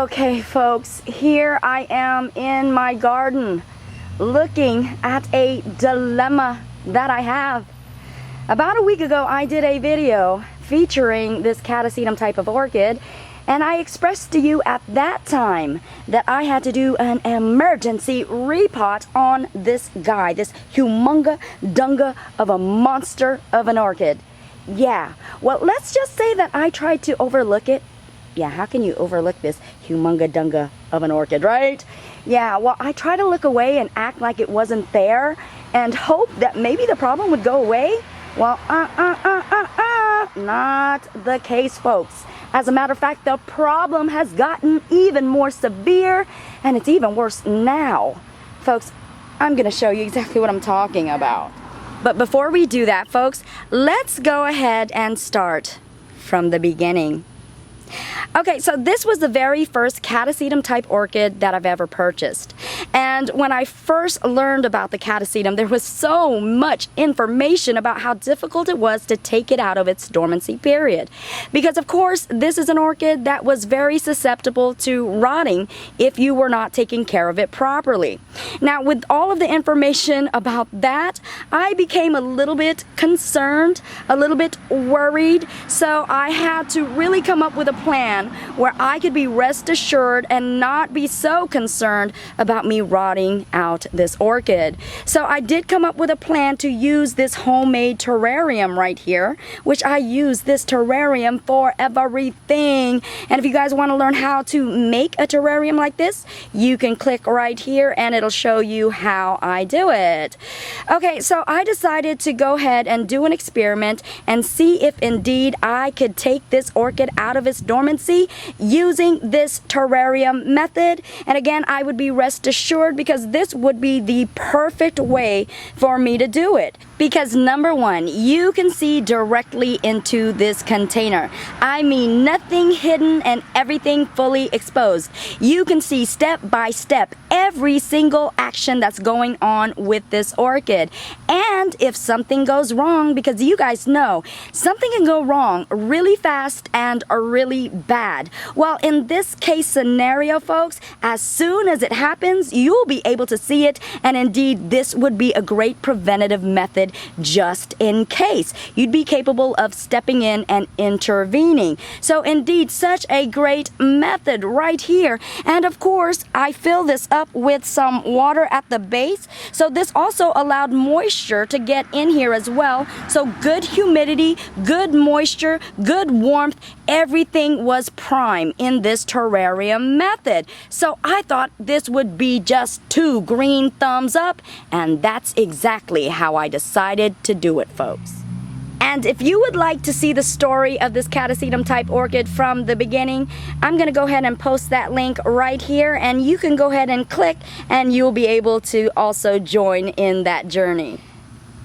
Okay, folks, here I am in my garden looking at a dilemma that I have. About a week ago, I did a video featuring this Catasetum type of orchid, and I expressed to you at that time that I had to do an emergency repot on this guy, this humunga dunga of a monster of an orchid. Yeah, well, let's just say that I tried to overlook it. Yeah, how can you overlook this humunga dunga of an orchid, right? Yeah, well, I try to look away and act like it wasn't there and hope that maybe the problem would go away. Well, not the case, folks. As a matter of fact, the problem has gotten even more severe, and it's even worse now. Folks, I'm going to show you exactly what I'm talking about. But before we do that, folks, let's go ahead and start from the beginning. Okay, so this was the very first Catasetum type orchid that I've ever purchased. And when I first learned about the Catasetum, there was so much information about how difficult it was to take it out of its dormancy period. Because of course, this is an orchid that was very susceptible to rotting if you were not taking care of it properly. Now, with all of the information about that, I became a little bit concerned, a little bit worried. So I had to really come up with a plan where I could be rest assured and not be so concerned about me rotting out this orchid. So I did come up with a plan to use this homemade terrarium right here, which I use this terrarium for everything. And if you guys want to learn how to make a terrarium like this, you can click right here and it'll show you how I do it. Okay, so I decided to go ahead and do an experiment and see if indeed I could take this orchid out of its dormancy using this terrarium method. And again, I would be rest assured because this would be the perfect way for me to do it. Because number one, you can see directly into this container. I mean, nothing hidden and everything fully exposed. You can see step by step every single action that's going on with this orchid. And if something goes wrong, because you guys know, something can go wrong really fast and really bad. Well, in this case scenario, folks, as soon as it happens, you'll be able to see it. And indeed, this would be a great preventative method just in case. You'd be capable of stepping in and intervening. So indeed, such a great method right here. And of course, I fill this up with some water at the base. So this also allowed moisture to get in here as well. So good humidity, good moisture, good warmth, everything was prime in this terrarium method. So I thought this would be just 2 green thumbs up, and that's exactly how I decided to do it, folks. And if you would like to see the story of this Catasetum type orchid from the beginning, I'm going to go ahead and post that link right here, and you can go ahead and click and you'll be able to also join in that journey.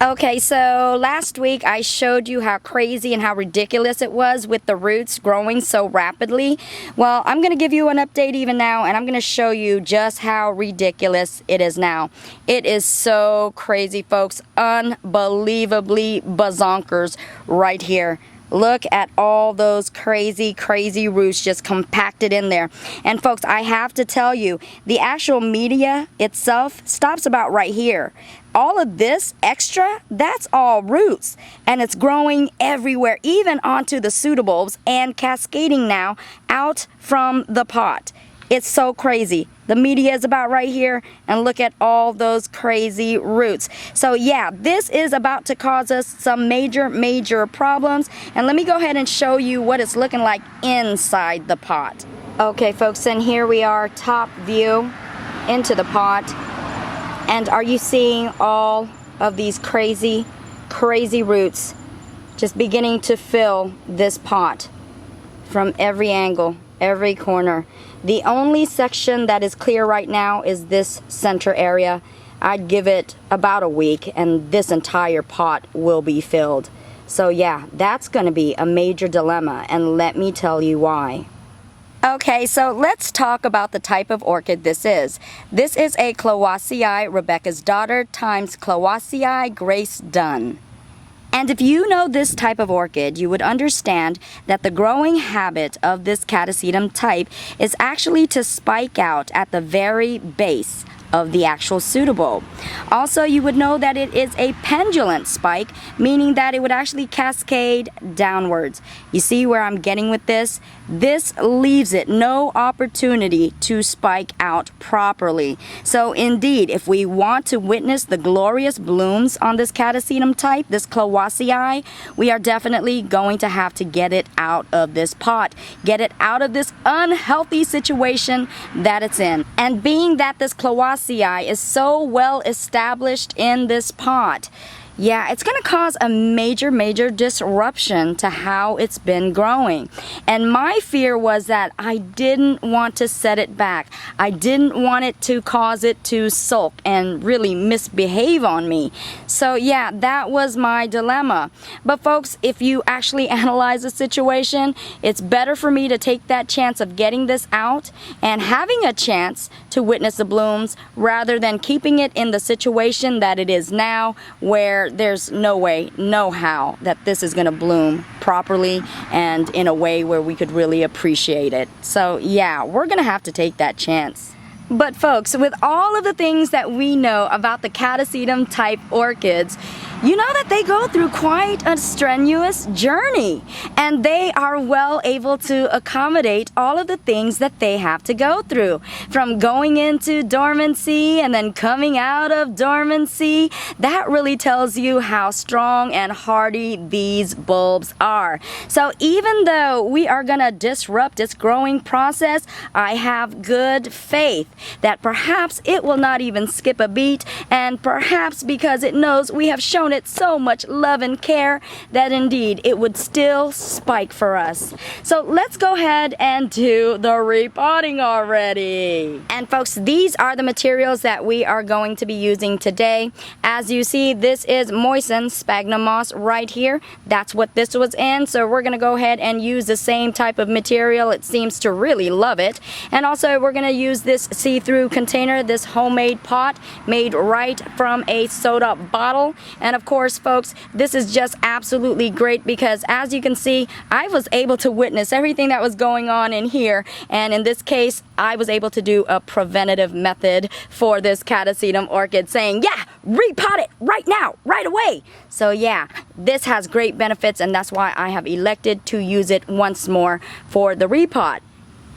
Okay, so last week I showed you how crazy and how ridiculous it was with the roots growing so rapidly. Well, I'm going to give you an update even now, and I'm going to show you just how ridiculous it is now. It is so crazy, folks. Unbelievably bazonkers right here. Look at all those crazy roots just compacted in there. And folks, I have to tell you, the actual media itself stops about right here. All of this extra, that's all roots. And it's growing everywhere, even onto the pseudobulbs and cascading now out from the pot. It's so crazy. The media is about right here, and look at all those crazy roots. So yeah, this is about to cause us some major problems. And let me go ahead and show you what it's looking like inside the pot. Okay, folks, and here we are, top view into the pot. And are you seeing all of these crazy roots just beginning to fill this pot from every angle, every corner? The only section that is clear right now is this center area. I'd give it about a week and this entire pot will be filled. So yeah, that's going to be a major dilemma, and let me tell you why. Okay, so let's talk about the type of orchid this is. This is a Cloacea Rebecca's Daughter times Cloacea Grace Dunn. And if you know this type of orchid, you would understand that the growing habit of this Catasetum type is actually to spike out at the very base of the actual pseudobulb. Also, you would know that it is a pendulant spike, meaning that it would actually cascade downwards. You see where I'm getting with this? This leaves it no opportunity to spike out properly. So indeed, if we want to witness the glorious blooms on this Catasetum type, this Clowacea, we are definitely going to have to get it out of this pot. Get it out of this unhealthy situation that it's in. And being that this Clowacea is so well established in this pot, yeah, it's going to cause a major disruption to how it's been growing. And my fear was that I didn't want to set it back. I didn't want it to cause it to sulk and really misbehave on me. So yeah, that was my dilemma. But folks, if you actually analyze the situation, it's better for me to take that chance of getting this out and having a chance to witness the blooms rather than keeping it in the situation that it is now, where there's no way, no how that this is going to bloom properly and in a way where we could really appreciate it. So yeah, we're going to have to take that chance. But folks, with all of the things that we know about the Catasetum type orchids, you know that they go through quite a strenuous journey, and they are well able to accommodate all of the things that they have to go through, from going into dormancy and then coming out of dormancy. That really tells you how strong and hardy these bulbs are. So even though we are going to disrupt its growing process, I have good faith that perhaps it will not even skip a beat, and perhaps because it knows we have shown it so much love and care, that indeed it would still spike for us. So let's go ahead and do the repotting already. And folks, these are the materials that we are going to be using today. As you see, this is moistened sphagnum moss right here. That's what this was in, so we're going to go ahead and use the same type of material. It seems to really love it. And also we're going to use this see-through container, this homemade pot made right from a soda bottle. And of course, folks, this is just absolutely great because, as you can see, I was able to witness everything that was going on in here, and in this case I was able to do a preventative method for this Catasetum orchid, saying, yeah, repot it right now, right away. So yeah, this has great benefits, and that's why I have elected to use it once more for the repot.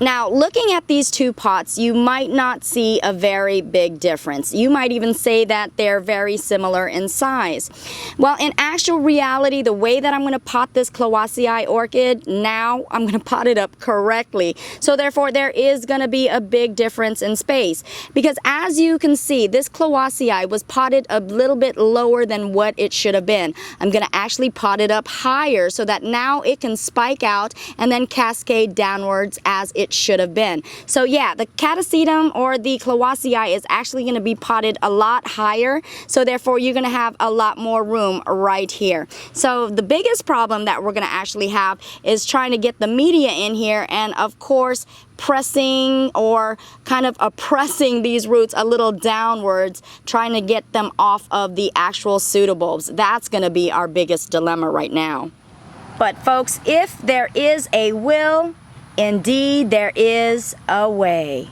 Now, looking at these two pots, you might not see a very big difference. You might even say that they're very similar in size. Well, in actual reality, the way that I'm going to pot this Clowacea orchid, now I'm going to pot it up correctly. So therefore, there is going to be a big difference in space. Because as you can see, this Clowacea was potted a little bit lower than what it should have been. I'm going to actually pot it up higher so that now it can spike out and then cascade downwards as it should have been. So yeah, the Catasetum or the Clowacea is actually going to be potted a lot higher, so therefore you're going to have a lot more room right here. So the biggest problem that we're going to actually have is trying to get the media in here, and of course pressing or kind of oppressing these roots a little downwards, trying to get them off of the actual pseudobulbs. That's going to be our biggest dilemma right now. But folks, if there is a will, indeed, there is a way.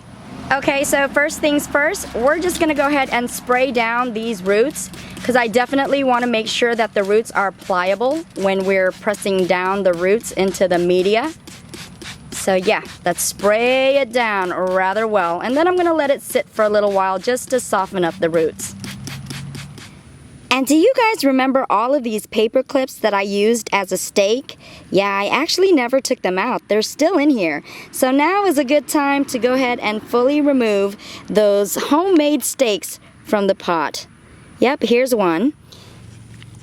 Okay, so first things first, we're just going to go ahead and spray down these roots, because I definitely want to make sure that the roots are pliable when we're pressing down the roots into the media. So yeah, let's spray it down rather well, and then I'm going to let it sit for a little while just to soften up the roots. And do you guys remember all of these paper clips that I used as a stake? Yeah, I actually never took them out. They're still in here. So now is a good time to go ahead and fully remove those homemade stakes from the pot. Yep, here's one.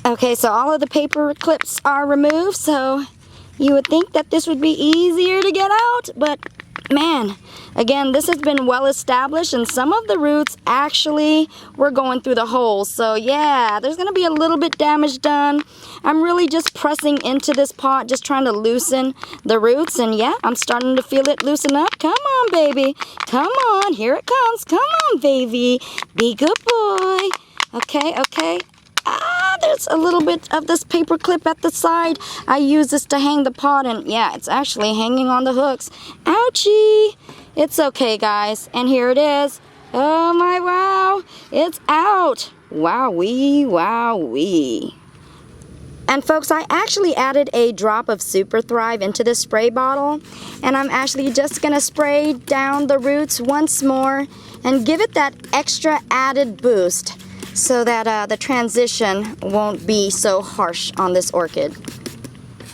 Okay, so all of the paper clips are removed, so you would think that this would be easier to get out, but man, again, this has been well established, and some of the roots actually were going through the holes. So yeah, there's going to be a little bit damage done. I'm really just pressing into this pot, just trying to loosen the roots, and yeah, I'm starting to feel it loosen up. Come on, baby. Come on, here it comes. Come on, baby. Be good boy. Okay, okay. there's a little bit of this paper clip at the side. I use this to hang the pot, and yeah, it's actually hanging on the hooks. Ouchie! It's okay, guys. And here it is. Oh my wow! It's out! Wowee, wowee. And folks, I actually added a drop of Super Thrive into this spray bottle, and I'm actually just gonna spray down the roots once more and give it that extra added boost so that the transition won't be so harsh on this orchid.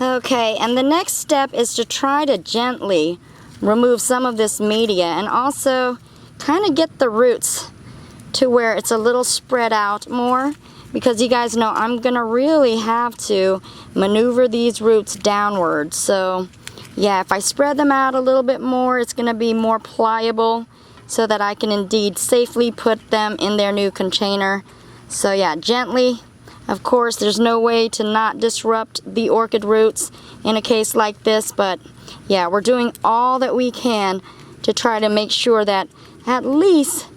Okay, and the next step is to try to gently remove some of this media and also kind of get the roots to where it's a little spread out more, because you guys know I'm gonna really have to maneuver these roots downward. So yeah, if I spread them out a little bit more, it's gonna be more pliable so that I can indeed safely put them in their new container. So yeah, gently. Of course, there's no way to not disrupt the orchid roots in a case like this, but yeah, we're doing all that we can to try to make sure that at least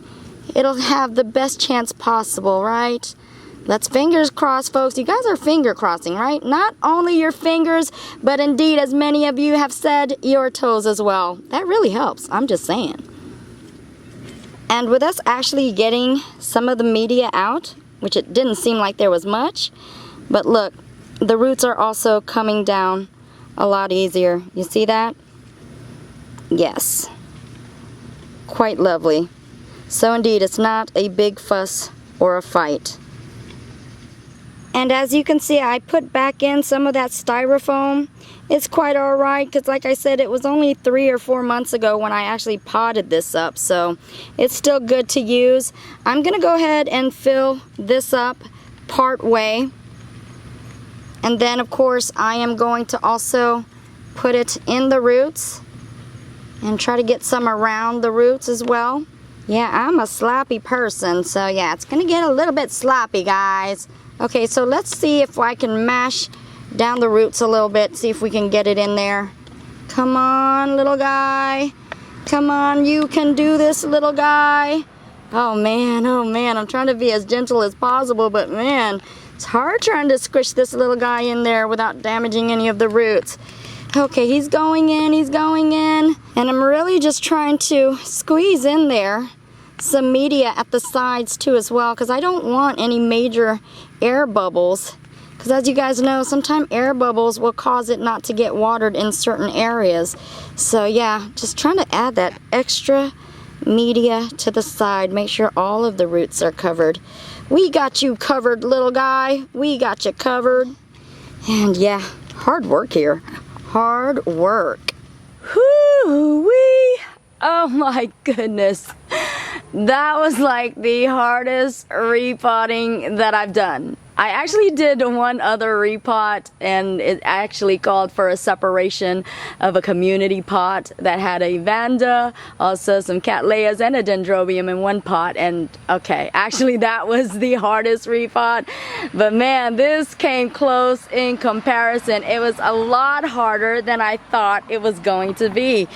it'll have the best chance possible, right? Let's fingers crossed, folks. You guys are finger crossing, right? Not only your fingers, but indeed, as many of you have said, your toes as well. That really helps, I'm just saying. And with us actually getting some of the media out, which it didn't seem like there was much, but look, the roots are also coming down a lot easier. You see that? Yes. Quite lovely. So indeed, it's not a big fuss or a fight. And as you can see, I put back in some of that styrofoam. It's quite alright, because like I said, it was only 3 or 4 months ago when I actually potted this up, so it's still good to use. I'm going to go ahead and fill this up part way. And then of course I am going to also put it in the roots and try to get some around the roots as well. Yeah, I'm a sloppy person, so yeah, it's going to get a little bit sloppy, guys. Okay, so let's see if I can mash down the roots a little bit, see if we can get it in there. Come on, little guy. Come on, you can do this, little guy. Oh man, I'm trying to be as gentle as possible, but man, it's hard trying to squish this little guy in there without damaging any of the roots. Okay, he's going in, and I'm really just trying to squeeze in there some media at the sides too as well, because I don't want any major air bubbles, because as you guys know, sometimes air bubbles will cause it not to get watered in certain areas. So yeah, just trying to add that extra media to the side, make sure all of the roots are covered. We got you covered, little guy. We got you covered. And yeah, hard work here. Hard work. Whoo-wee! Oh my goodness. That was like the hardest repotting that I've done. I actually did one other repot, and it actually called for a separation of a community pot that had a Vanda, also some Cattleyas and a Dendrobium in one pot. And okay, actually that was the hardest repot, but man, this came close in comparison. It was a lot harder than I thought it was going to be.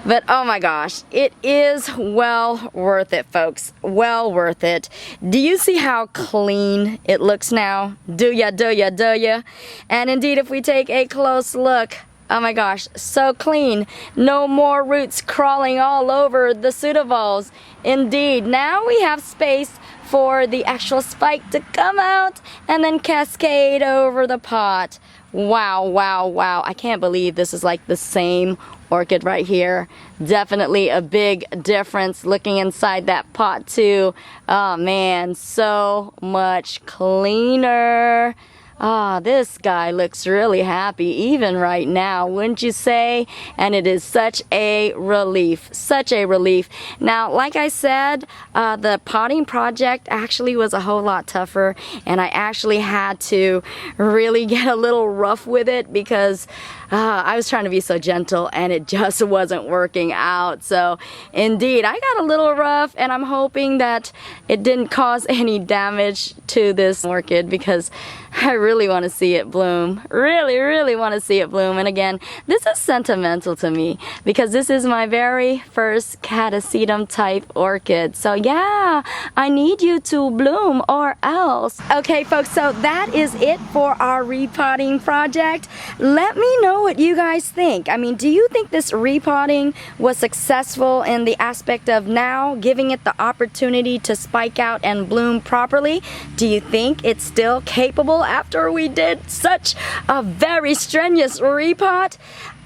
But oh my gosh, it is well worth it, folks. Well worth it. Do you see how clean it looks now? Do ya, do ya, do ya? And indeed, if we take a close look, oh my gosh, so clean. No more roots crawling all over the pseudovols. Indeed, now we have space for the actual spike to come out and then cascade over the pot. Wow, wow, wow. I can't believe this is like the same orchid right here. Definitely a big difference looking inside that pot too. Oh man, so much cleaner. Ah, this guy looks really happy even right now, wouldn't you say? And it is such a relief, such a relief. Now, like I said, the potting project actually was a whole lot tougher, and I actually had to really get a little rough with it because I was trying to be so gentle and it just wasn't working out. So indeed, I got a little rough, and I'm hoping that it didn't cause any damage to this orchid because I really want to see it bloom. Really, really want to see it bloom. And again, this is sentimental to me because this is my very first catasetum type orchid. So yeah, I need you to bloom or else. Okay folks, so that is it for our repotting project. Let me know what you guys think. I mean, do you think this repotting was successful in the aspect of now giving it the opportunity to spike out and bloom properly? Do you think it's still capable after we did such a very strenuous repot?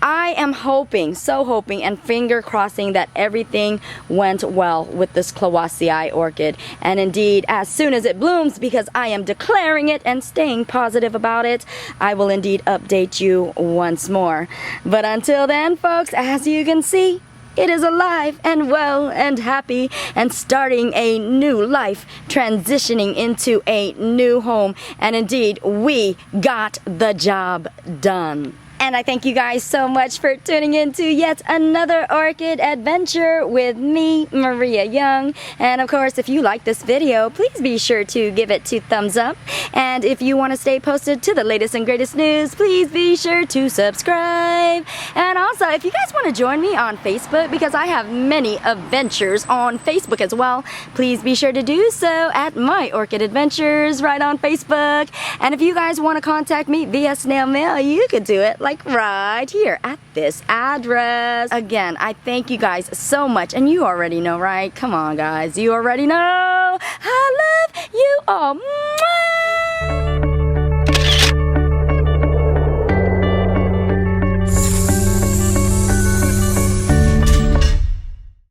I am hoping, so hoping and finger crossing that everything went well with this Cloacei orchid. And indeed, as soon as it blooms, because I am declaring it and staying positive about it, I will indeed update you once more. But until then, folks, as you can see, it is alive and well and happy and starting a new life, transitioning into a new home. And indeed, we got the job done. And I thank you guys so much for tuning in to yet another orchid adventure with me, Maria Young. And of course, if you like this video, please be sure to give it 2 thumbs up. And if you want to stay posted to the latest and greatest news, please be sure to subscribe. And also, if you guys want to join me on Facebook, because I have many adventures on Facebook as well, please be sure to do so at My Orchid Adventures right on Facebook. And if you guys want to contact me via snail mail, you could do it like right here at this address. Again, I thank you guys so much, and you already know, right? Come on guys, you already know I love you all. Mwah!